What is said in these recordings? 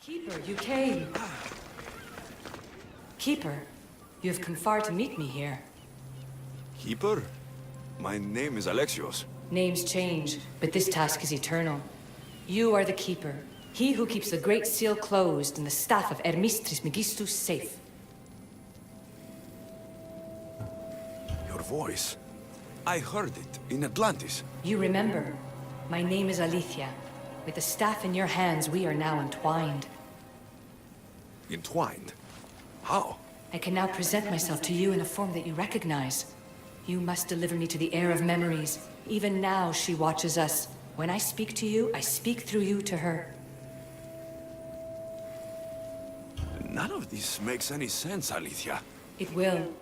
Keeper, you came. Keeper, you have come far to meet me here. Keeper? My name is Alexios. Names change, but this task is eternal. You are the Keeper, he who keeps the Great Seal closed and the staff of Hermes Trismegistus safe. Your voice. I heard it in Atlantis. You remember. My name is Alethea. With the staff in your hands, we are now entwined. Entwined? How? I can now present myself to you in a form that you recognize. You must deliver me to the heir of memories. Even now, she watches us. When I speak to you, I speak through you to her. None of this makes any sense, Alethea. It will.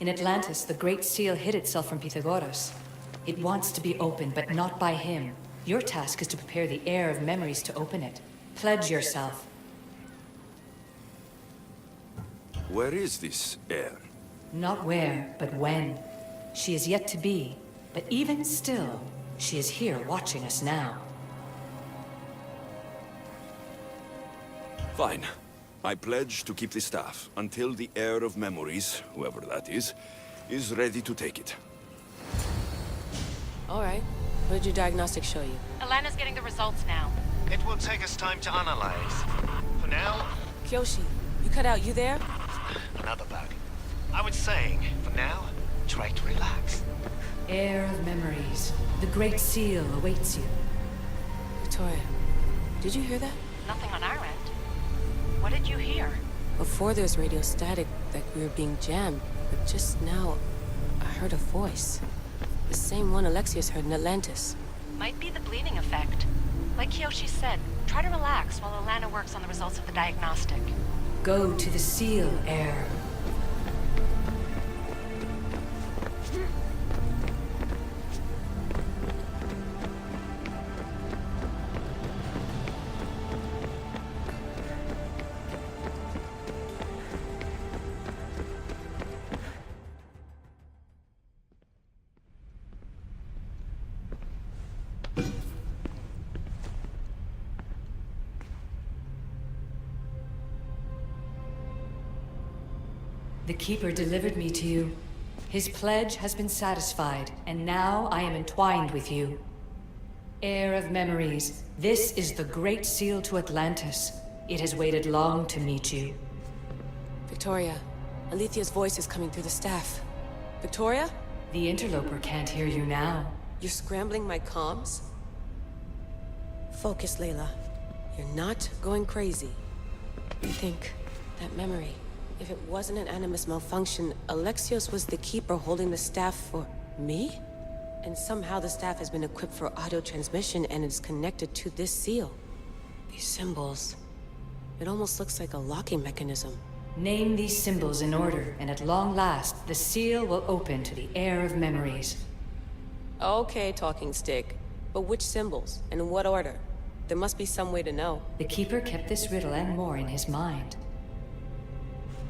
In Atlantis, the Great Seal hid itself from Pythagoras. It wants to be opened, but not by him. Your task is to prepare the heir of memories to open it. Pledge yourself. Where is this heir? Not where, but when. She is yet to be, but even still, she is here watching us now. Fine. I pledge to keep the staff until the heir of memories, whoever that is ready to take it. All right. What did your diagnostics show you? Alana's getting the results now. It will take us time to analyze. For now, Kyoshi, you cut out. You there? another bug. I was saying, for now, try to relax. Heir of memories. The Great Seal awaits you. Victoria, did you hear that? Nothing on our end. What did you hear? Before there was radio static, like we were being jammed. But just now, I heard a voice. The same one Alexios heard in Atlantis. Might be the bleeding effect. Like Kyoshi said, try to relax while Alana works on the results of the diagnostic. Go to the seal, heir. The Keeper delivered me to you. His pledge has been satisfied, and now I am entwined with you. Heir of memories, this is the Great Seal to Atlantis. It has waited long to meet you. Victoria, Alethea's voice is coming through the staff. Victoria? The interloper can't hear you now. You're scrambling my comms? Focus, Layla. You're not going crazy. Think, that memory. If it wasn't an Animus malfunction, Alexios was the Keeper holding the staff for me? And somehow the staff has been equipped for audio transmission and is connected to this seal. These symbols... It almost looks like a locking mechanism. Name these symbols in order, and at long last, the seal will open to the heir of memories. Okay, talking stick. But which symbols? And in what order? There must be some way to know. The Keeper kept this riddle and more in his mind.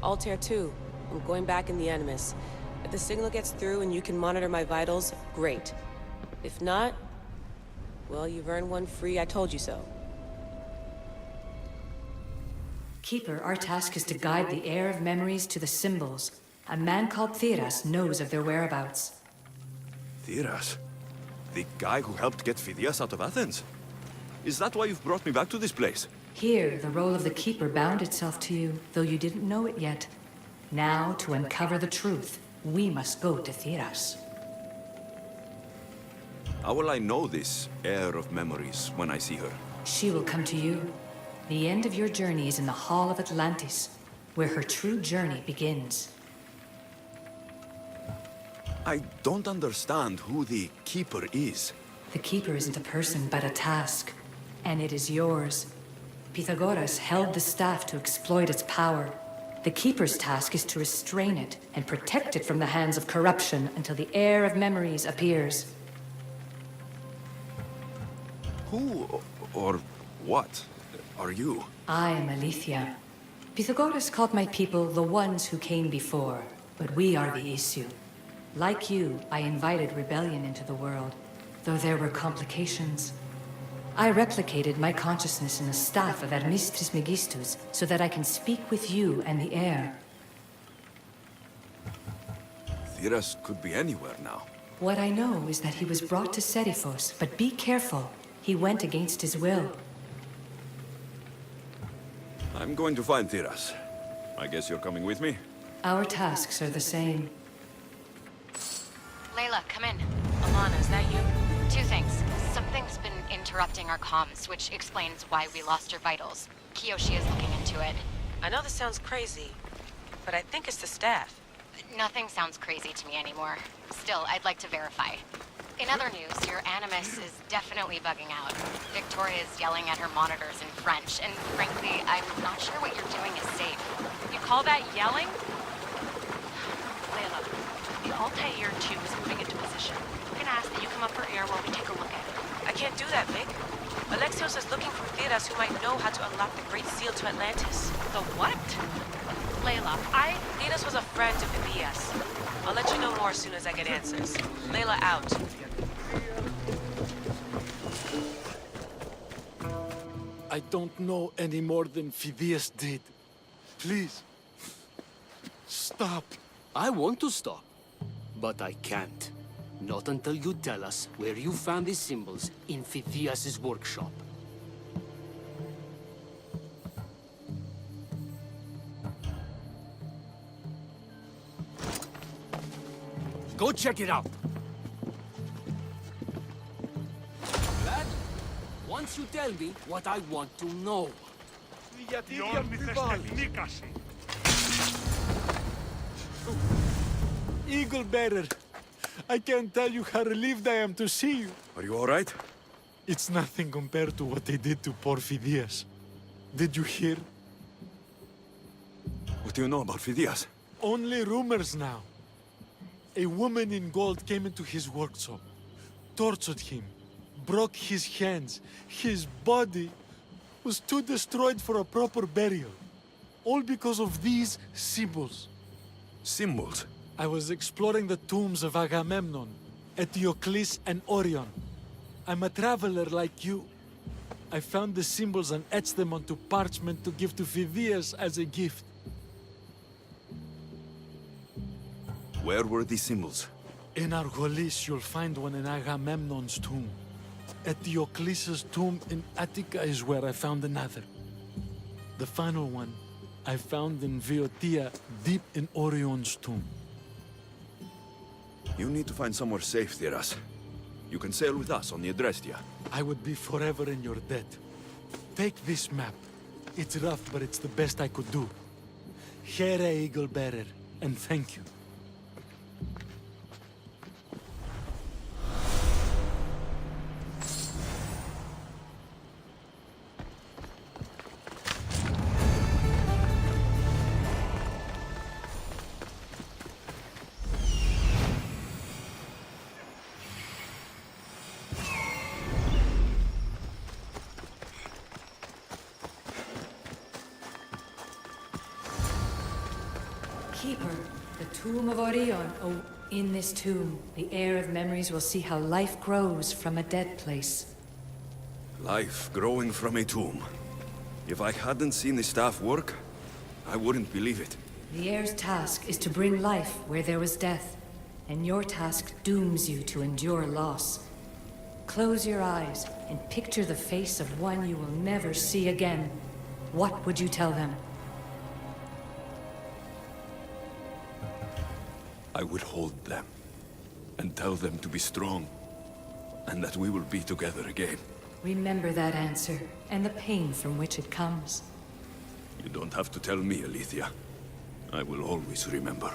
Altair 2. I'm going back in the Animus. If the signal gets through and you can monitor my vitals, great. If not, well, you've earned one free I told you so. Keeper, our task is to guide the heir of memories to the symbols. A man called Theras knows of their whereabouts. Theras? The guy who helped get Phidias out of Athens? Is that why you've brought me back to this place? Here, the role of the Keeper bound itself to you, though you didn't know it yet. Now, to uncover the truth, we must go to Theras. How will I know this heir of memories when I see her? She will come to you. The end of your journey is in the Hall of Atlantis, where her true journey begins. I don't understand who the Keeper is. The Keeper isn't a person, but a task. And it is yours. Pythagoras held the staff to exploit its power. The Keeper's task is to restrain it and protect it from the hands of corruption until the heir of memories appears. Who or what are you? I am Alethea. Pythagoras called my people the ones who came before, but we are the issue. Like you, I invited rebellion into the world, though there were complications. I replicated my consciousness in the staff of Hermes Trismegistus so that I can speak with you and the air. Thiras could be anywhere now. What I know is that he was brought to Serifos, but be careful. He went against his will. I'm going to find Thiras. I guess you're coming with me? Our tasks are the same. Layla, come in. Alana, is that you? Two things. Something's been interrupting our comms, which explains why we lost your vitals. Kiyoshi is looking into it. I know this sounds crazy, but I think it's the staff. Nothing sounds crazy to me anymore. Still, I'd like to verify. In other news, your Animus is definitely bugging out. Victoria's yelling at her monitors in French, and frankly, I'm not sure what you're doing is safe. You call that yelling? Layla, the Altair 2 is moving into position. I'm gonna ask that you come up for air while we take a look at it. I can't do that, Vic. Alexios is looking for Thiras who might know how to unlock the Great Seal to Atlantis. The what? Layla, Thiras was a friend of Phidias. I'll let you know more as soon as I get answers. Layla out. I don't know any more than Phidias did. Please, stop. I want to stop, but I can't. Not until you tell us where you found these symbols in Phidias' workshop. Go check it out. Lad, once you tell me what I want to know. Eagle Bearer, I can't tell you how relieved I am to see you. Are you all right? It's nothing compared to what they did to poor Phidias. Did you hear? What do you know about Phidias? Only rumors now. A woman in gold came into his workshop, tortured him, broke his hands. His body was too destroyed for a proper burial. All because of these symbols. Symbols? I was exploring the tombs of Agamemnon, Eteocles, and Orion. I'm a traveler like you. I found the symbols and etched them onto parchment to give to Phidias as a gift. Where were these symbols? In Argolis, you'll find one in Agamemnon's tomb. Eteocles' tomb in Attica is where I found another. The final one I found in Viotia, deep in Orion's tomb. You need to find somewhere safe, Thiras. You can sail with us on the Adrestia. I would be forever in your debt. Take this map. It's rough, but it's the best I could do. Here, Eagle Bearer, and thank you. Keeper, the tomb of Orion. Oh, in this tomb, the heir of memories will see how life grows from a dead place. Life growing from a tomb. If I hadn't seen the staff work, I wouldn't believe it. The heir's task is to bring life where there was death, and your task dooms you to endure loss. Close your eyes and picture the face of one you will never see again. What would you tell them? I would hold them and tell them to be strong and that we will be together again. Remember that answer and the pain from which it comes. You don't have to tell me, Alethea. I will always remember.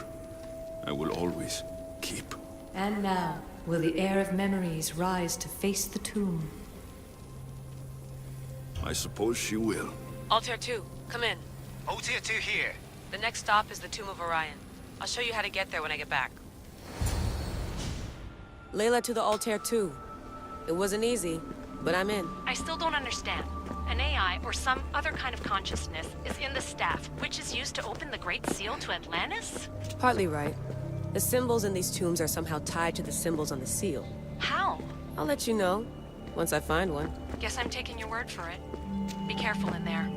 I will always keep. And now, will the heir of memories rise to face the tomb? I suppose she will. Altair 2, come in. Altair 2 here. The next stop is the Tomb of Orion. I'll show you how to get there when I get back. Layla to the Altair 2. It wasn't easy, but I'm in. I still don't understand. An AI or some other kind of consciousness is in the staff, which is used to open the Great Seal to Atlantis? Partly right. The symbols in these tombs are somehow tied to the symbols on the seal. How? I'll let you know, once I find one. Guess I'm taking your word for it. Be careful in there.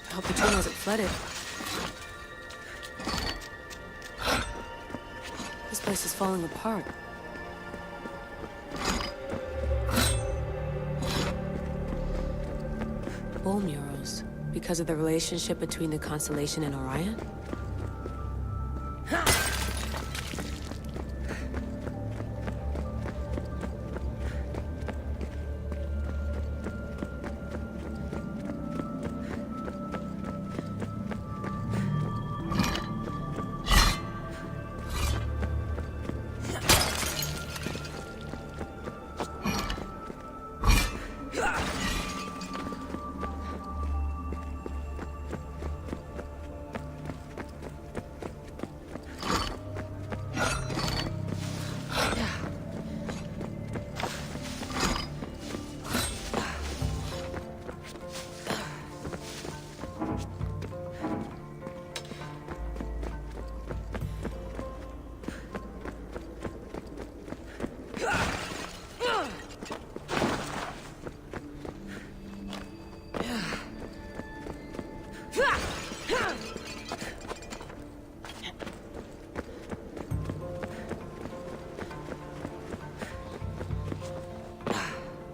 I hope the train wasn't flooded. This place is falling apart. Bull murals. Because of the relationship between the constellation and Orion?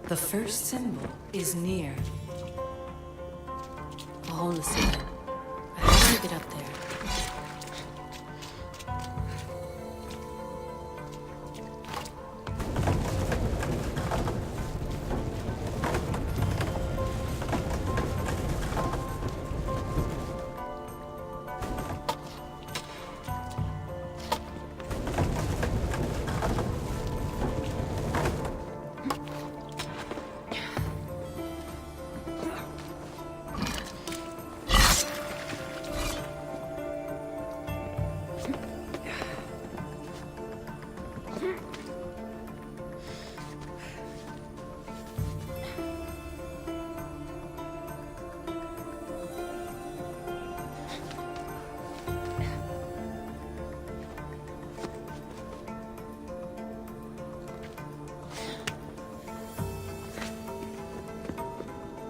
The first symbol is near. A hole in the ceiling. How do you get up there?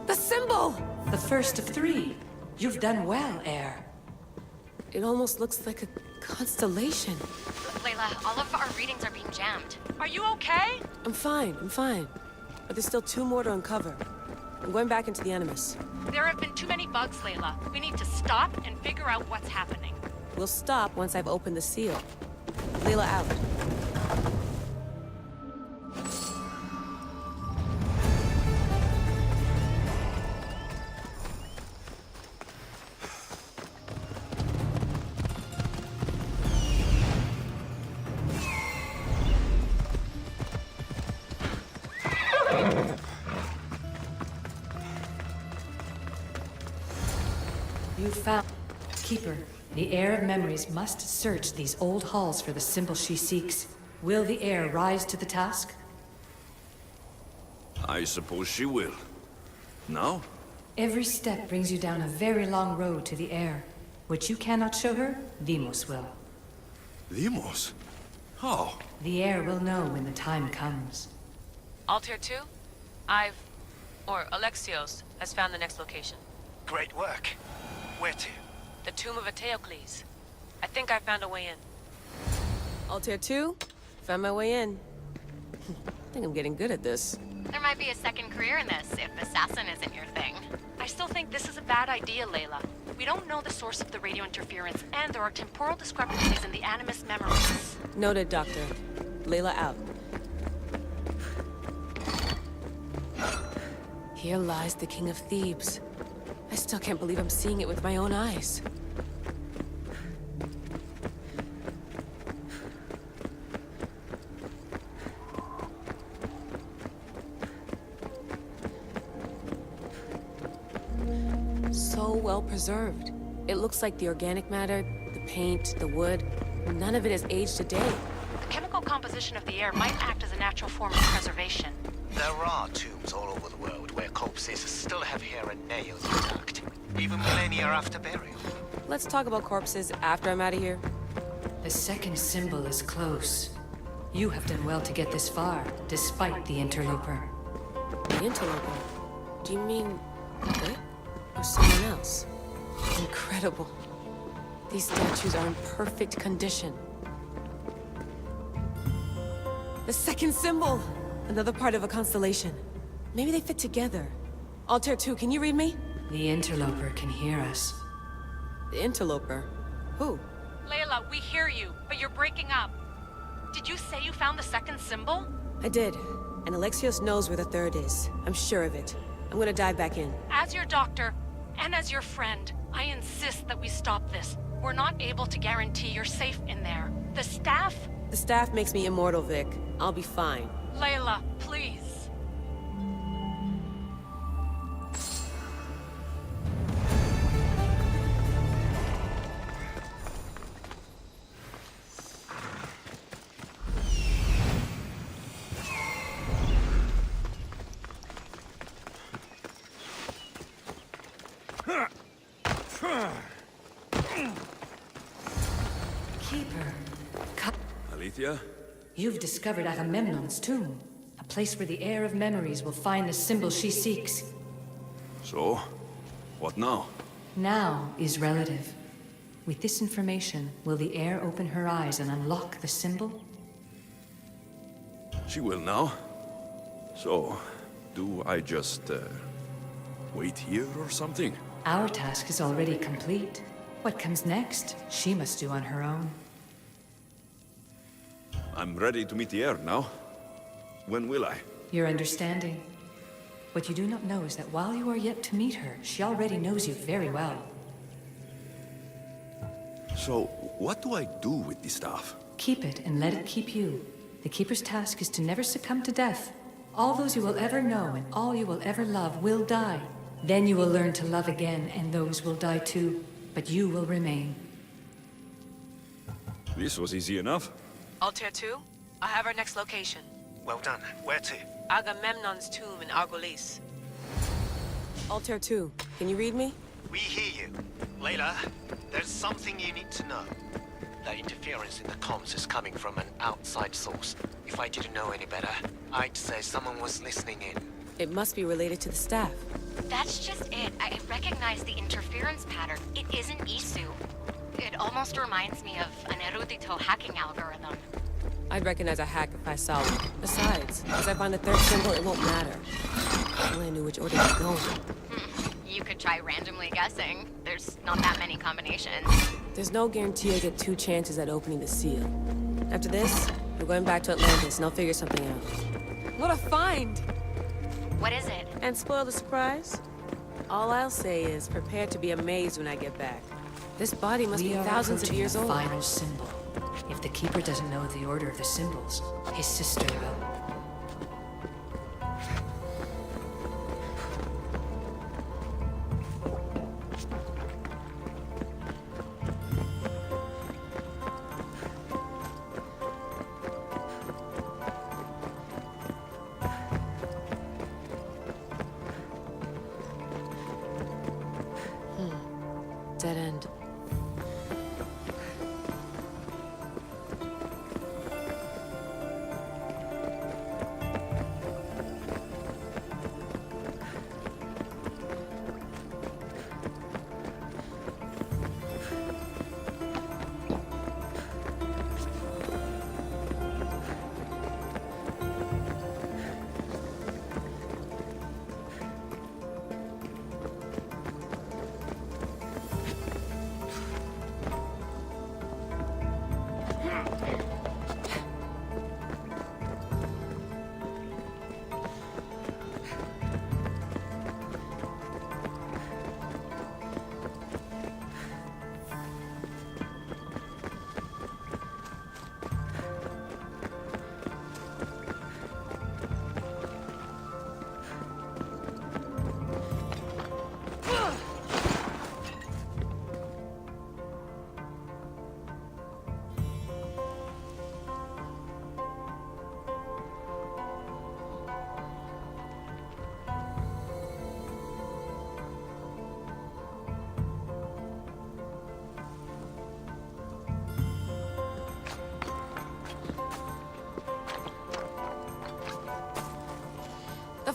The symbol! The first of three. You've done well, Heir. It almost looks like a constellation. Layla, all of our readings are being jammed. Are you okay? I'm fine. But there's still 2 more to uncover. I'm going back into the Animus. There have been too many bugs, Layla. We need to stop and figure out what's happening. We'll stop once I've opened the seal. Layla out. You found... Keeper, the Heir of Memories must search these old halls for the symbol she seeks. Will the Heir rise to the task? I suppose she will. Now? Every step brings you down a very long road to the Heir. Which you cannot show her, Deimos will. Deimos? How? The Heir will know when the time comes. Altair 2? Alexios has found the next location. Great work. Where to? The tomb of Eteocles. I think I found a way in. Altair 2? Found my way in. I think I'm getting good at this. There might be a second career in this if assassin isn't your thing. I still think this is a bad idea, Layla. We don't know the source of the radio interference, and there are temporal discrepancies in the Animus memories. Noted, Doctor. Layla out. Here lies the King of Thebes. I still can't believe I'm seeing it with my own eyes. so well preserved. It looks like the organic matter, the paint, the wood, none of it has aged a day. The chemical composition of the air might act as a natural form of preservation. There are tombs all over the world where corpses still have hair and nails intact, even millennia after burial. Let's talk about corpses after I'm out of here. The second symbol is close. You have done well to get this far, despite the interloper. The interloper? Do you mean it? Or someone else? Incredible. These statues are in perfect condition. The second symbol! Another part of a constellation. Maybe they fit together. Altair 2, can you read me? The interloper can hear us. The interloper? Who? Layla, we hear you, but you're breaking up. Did you say you found the second symbol? I did. And Alexios knows where the third is. I'm sure of it. I'm gonna dive back in. As your doctor, and as your friend, I insist that we stop this. We're not able to guarantee you're safe in there. The staff? The staff makes me immortal, Vic. I'll be fine. Layla, please. Keeper. Alethea? You've discovered Agamemnon's tomb. A place where the heir of memories will find the symbol she seeks. So, what now? Now is relative. With this information, will the heir open her eyes and unlock the symbol? She will now. So, do I just, wait here or something? Our task is already complete. What comes next, she must do on her own. I'm ready to meet the heir now. When will I? Your understanding. What you do not know is that while you are yet to meet her, she already knows you very well. So, what do I do with the staff? Keep it and let it keep you. The Keeper's task is to never succumb to death. All those you will ever know and all you will ever love will die. Then you will learn to love again, and those will die too. But you will remain. This was easy enough. Altair 2, I have our next location. Well done. Where to? Agamemnon's tomb in Argolis. Altair 2, can you read me? We hear you. Layla, there's something you need to know. The interference in the comms is coming from an outside source. If I didn't know any better, I'd say someone was listening in. It must be related to the staff. That's just it. I recognize the interference pattern. It isn't Isu. It almost reminds me of an erudito hacking algorithm. I'd recognize a hack if I saw it. Besides, as I find the third symbol, it won't matter. If only I knew which order to go in. You could try randomly guessing. There's not that many combinations. There's no guarantee I get 2 chances at opening the seal. After this, we're going back to Atlantis and I'll figure something out. What a find! What is it? And spoil the surprise? All I'll say is prepare to be amazed when I get back. This body must be thousands of years the old. final symbol. If the Keeper doesn't know the order of the symbols, his sister will. Dead end.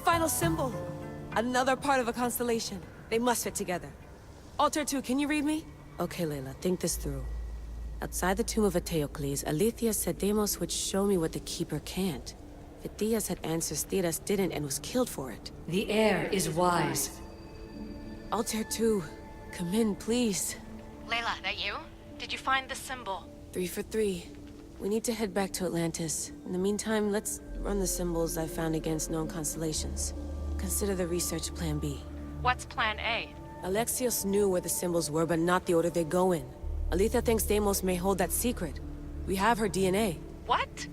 final symbol. Another part of a constellation. They must fit together. Alter 2, can you read me? Okay, Layla, think this through. Outside the tomb of Eteocles, Alethea said Deimos would show me what the Keeper can't. Phidias had answers Theras didn't and was killed for it. The heir is wise. Alter 2, come in, please. Layla, that you? Did you find the symbol? 3 for 3. We need to head back to Atlantis. In the meantime, let's run the symbols I found against known constellations. Consider the research plan B. What's plan A? Alexios knew where the symbols were, but not the order they go in. Alethea thinks Deimos may hold that secret. We have her DNA. What?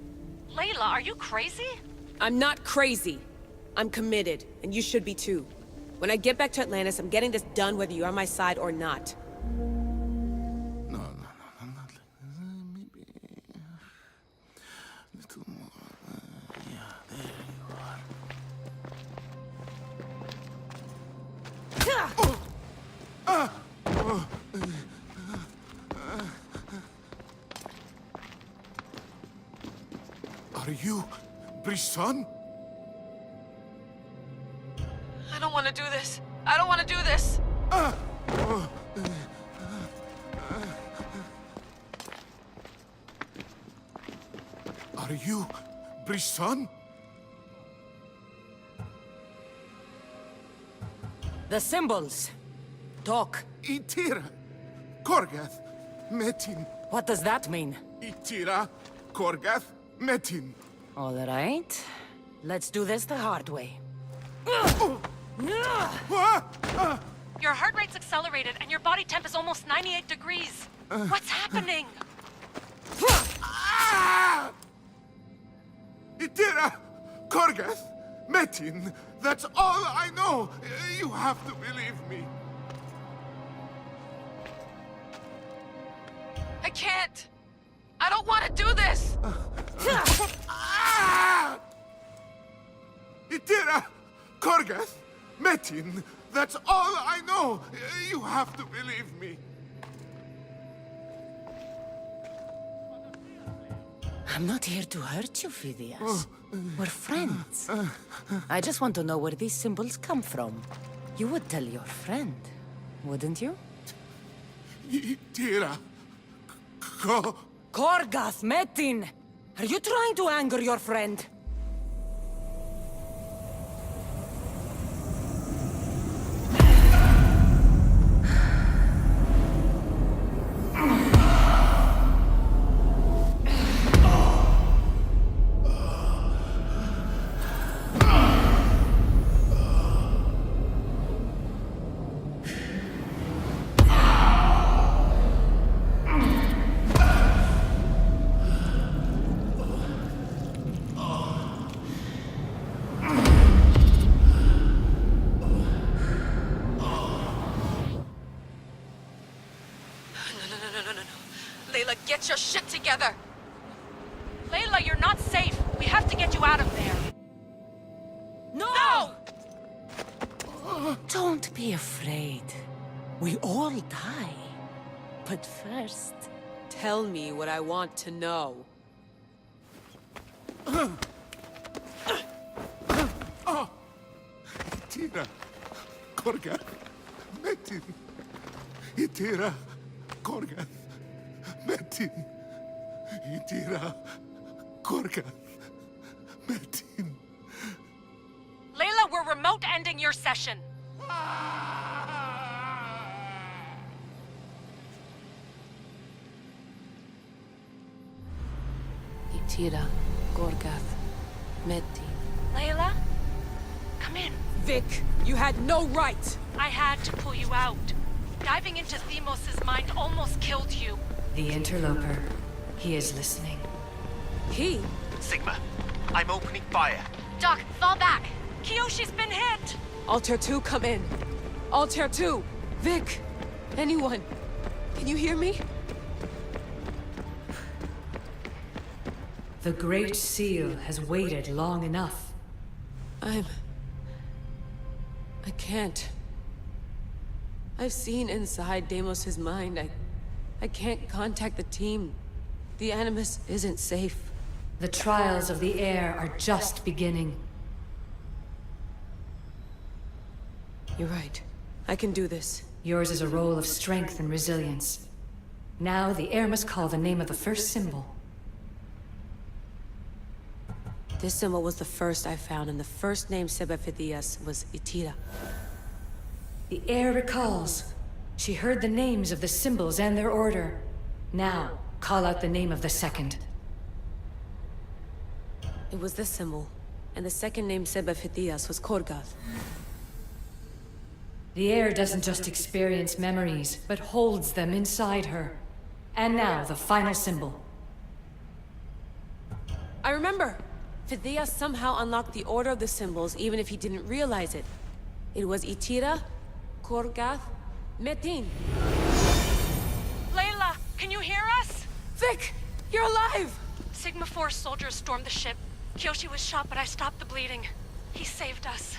Layla, are you crazy? I'm not crazy. I'm committed, and you should be too. When I get back to Atlantis, I'm getting this done whether you're on my side or not. No, not maybe a little more. Yeah, there you are. Are you Brisson? I don't want to do this. I don't want to do this. Are you Brisson? The symbols. Talk. Itira, Korgath, Metin. What does that mean? Itira, Korgath, Metin. All right. Let's do this the hard way. Your heart rate's accelerated and your body temp is almost 98 degrees. What's happening? Itira, Korgath, Metin. That's all I know. You have to believe me. I can't. I don't want to do this. Itira, Korgath, Metin. That's all I know. You have to believe me. I'm not here to hurt you, Phidias. We're friends. I just want to know where these symbols come from. You would tell your friend, wouldn't you? Itira, Korgath, Metin! Are you trying to anger your friend? Layla, get your shit together. Layla, you're not safe. We have to get you out of there. No! Don't be afraid. We all die. But first... Tell me what I want to know. Itira, Korgath, Metin. Itira, Korgath, Metin. Itira, Korgath, Metin. Layla, we're remote ending your session. Itira, Korgath, Metin. Layla? Come in. Vic, you had no right! I had to pull you out. Diving into Themos' mind almost killed you. The interloper. He is listening. He? Sigma, I'm opening fire. Doc, fall back. Kiyoshi's been hit! Alter 2, come in. Alter 2! Vic! Anyone? Can you hear me? The Great Seal has waited long enough. I can't. I've seen inside Deimos' mind. I can't contact the team. The Animus isn't safe. The trials of the air are just beginning. You're right. I can do this. Yours is a role of strength and resilience. Now, the heir must call the name of the first symbol. This symbol was the first I found, and the first name Sebefithias was Itira. The heir recalls. She heard the names of the symbols and their order. Now, call out the name of the second. It was this symbol, and the second name Sebefithias was Korgath. The heir doesn't just experience memories, but holds them inside her. And now, the final symbol. I remember! Fithias somehow unlocked the order of the symbols, even if he didn't realize it. It was Itira, Korgath, Metin. Layla, can you hear us? Vic! You're alive! Sigma 4 soldiers stormed the ship. Kyoshi was shot, but I stopped the bleeding. He saved us.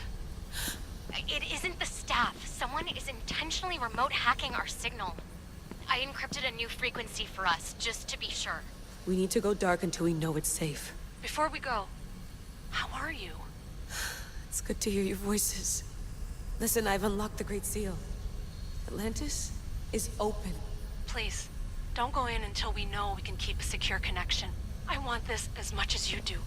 It isn't the staff. Someone is intentionally remote hacking our signal. I encrypted a new frequency for us, just to be sure. We need to go dark until we know it's safe. Before we go, how are you? It's good to hear your voices. Listen, I've unlocked the Great Seal. Atlantis is open. Please, don't go in until we know we can keep a secure connection. I want this as much as you do,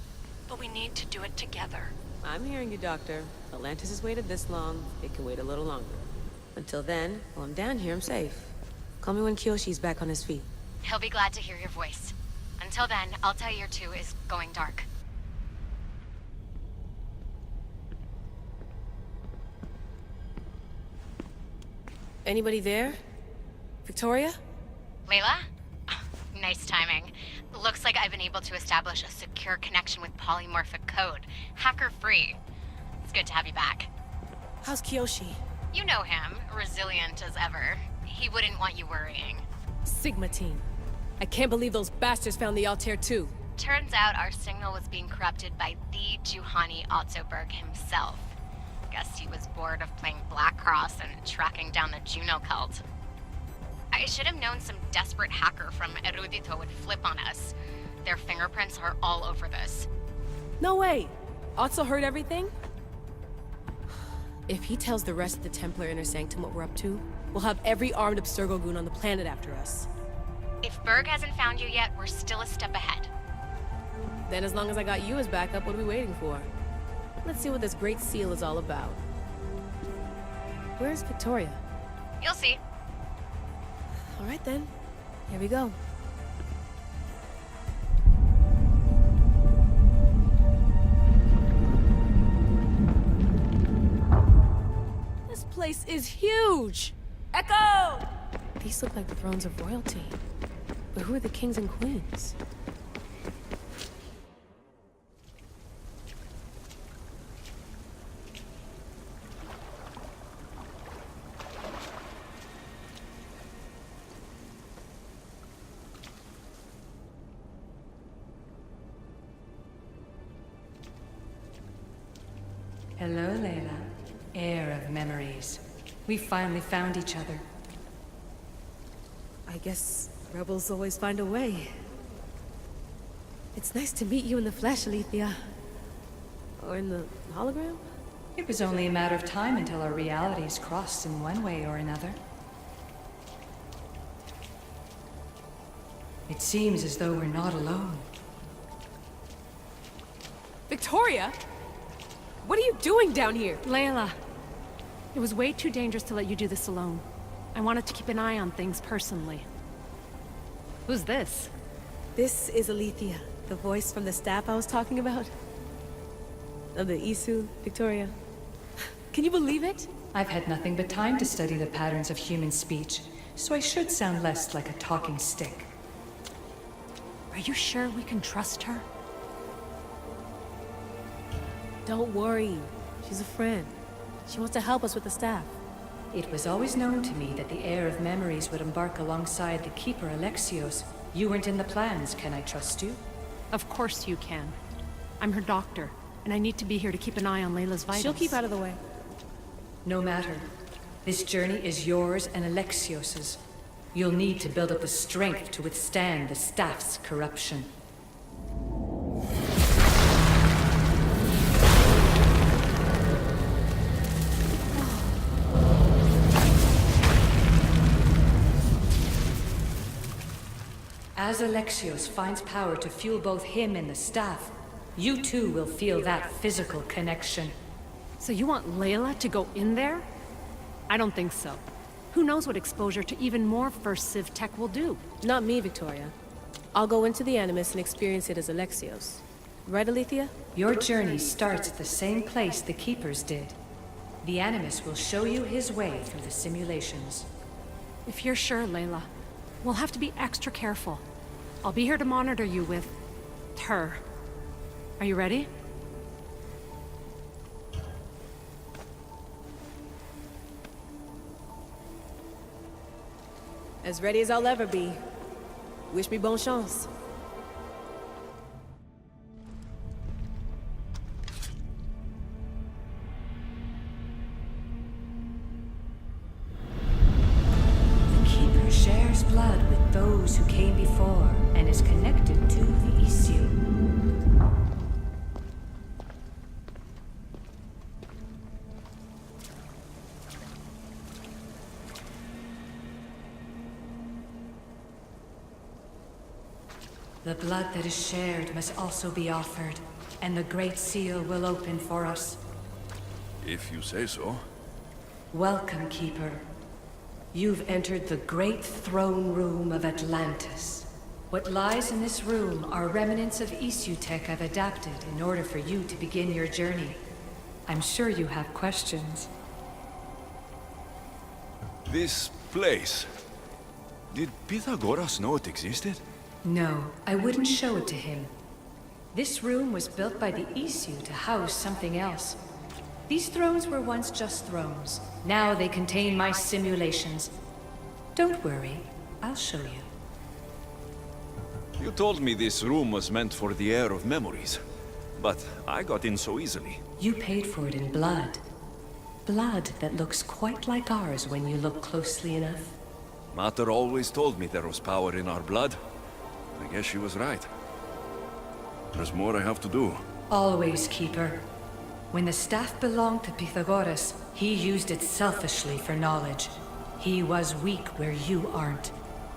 but we need to do it together. I'm hearing you, Doctor. Atlantis has waited this long. It can wait a little longer. Until then, while I'm down here, I'm safe. Call me when Kyoshi's back on his feet. He'll be glad to hear your voice. Until then, Altair 2 is going dark. Anybody there? Victoria? Layla? Nice timing. Looks like I've been able to establish a secure connection with polymorphic code. Hacker-free. It's good to have you back. How's Kyoshi? You know him, resilient as ever. He wouldn't want you worrying. Sigma team. I can't believe those bastards found the Altair 2. Turns out our signal was being corrupted by the Juhani Otzoberg himself. Guess he was bored of playing Black Cross and tracking down the Juno cult. I should have known some desperate hacker from Erudito would flip on us. Their fingerprints are all over this. No way! Otso heard everything? If he tells the rest of the Templar Inner Sanctum what we're up to, we'll have every armed Abstergo goon on the planet after us. If Berg hasn't found you yet, we're still a step ahead. Then as long as I got you as backup, what are we waiting for? Let's see what this Great Seal is all about. Where's Victoria? You'll see. All right then. Here we go. This place is huge! Echo! These look like the thrones of royalty. But who are the kings and queens? Hello, Layla. Heir of memories. We finally found each other. I guess rebels always find a way. It's nice to meet you in the flesh, Alethea. Or in the hologram? It was only a matter of time until our realities crossed in one way or another. It seems as though we're not alone. Victoria? What are you doing down here? Layla, it was way too dangerous to let you do this alone. I wanted to keep an eye on things personally. Who's this? This is Alethea, the voice from the staff I was talking about. Of the Isu, Victoria. Can you believe it? I've had nothing but time to study the patterns of human speech, so I should sound less like a talking stick. Are you sure we can trust her? Don't worry. She's a friend. She wants to help us with the staff. It was always known to me that the heir of memories would embark alongside the keeper Alexios. You weren't in the plans. Can I trust you? Of course you can. I'm her doctor, and I need to be here to keep an eye on Layla's vitals. She'll keep out of the way. No matter. This journey is yours and Alexios's. You'll need to build up the strength to withstand the staff's corruption. As Alexios finds power to fuel both him and the staff, you too will feel that physical connection. So you want Layla to go in there? I don't think so. Who knows what exposure to even more First Civ tech will do? Not me, Victoria. I'll go into the Animus and experience it as Alexios. Right, Alethea? Your journey starts at the same place the Keepers did. The Animus will show you his way through the simulations. If you're sure, Layla, we'll have to be extra careful. I'll be here to monitor you with... her. Are you ready? As ready as I'll ever be. Wish me bonne chance. The Keeper shares blood with those who came before and is connected to the Elliseum. The blood that is shared must also be offered, and the Great Seal will open for us. If you say so. Welcome, Keeper. You've entered the great throne room of Atlantis. What lies in this room are remnants of Isutech I've adapted in order for you to begin your journey. I'm sure you have questions. This place. Did Pythagoras know it existed? No, I wouldn't show it to him. This room was built by the Isu to house something else. These thrones were once just thrones. Now they contain my simulations. Don't worry, I'll show you. You told me this room was meant for the heir of memories, but I got in so easily. You paid for it in blood. Blood that looks quite like ours when you look closely enough. Mater always told me there was power in our blood. I guess she was right. There's more I have to do. Always, Keeper. When the staff belonged to Pythagoras, he used it selfishly for knowledge. He was weak where you aren't.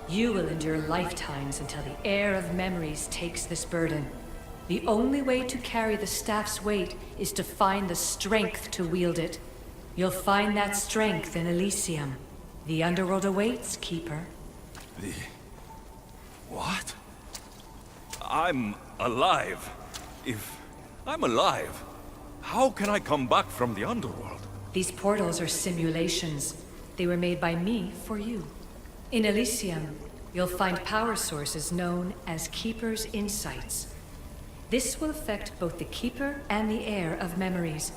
You will endure lifetimes until the heir of memories takes this burden. The only way to carry the staff's weight is to find the strength to wield it. You'll find that strength in Elysium. The underworld awaits, Keeper. The... what? I'm alive. If I'm alive, how can I come back from the underworld? These portals are simulations. They were made by me for you. In Elysium, you'll find power sources known as Keeper's Insights. This will affect both the Keeper and the heir of memories.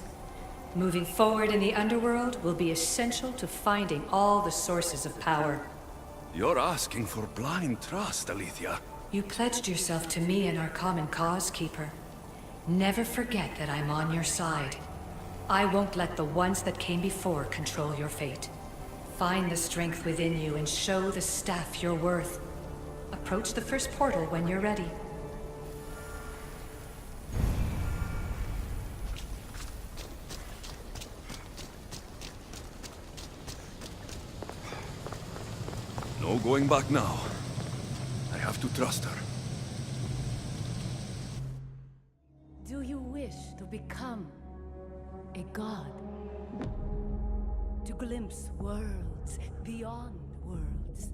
Moving forward in the underworld will be essential to finding all the sources of power. You're asking for blind trust, Alethea. You pledged yourself to me and our common cause, Keeper. Never forget that I'm on your side. I won't let the ones that came before control your fate. Find the strength within you and show the staff your worth. Approach the first portal when you're ready. No going back now. I have to trust her. Do you wish to become a god? To glimpse worlds beyond worlds?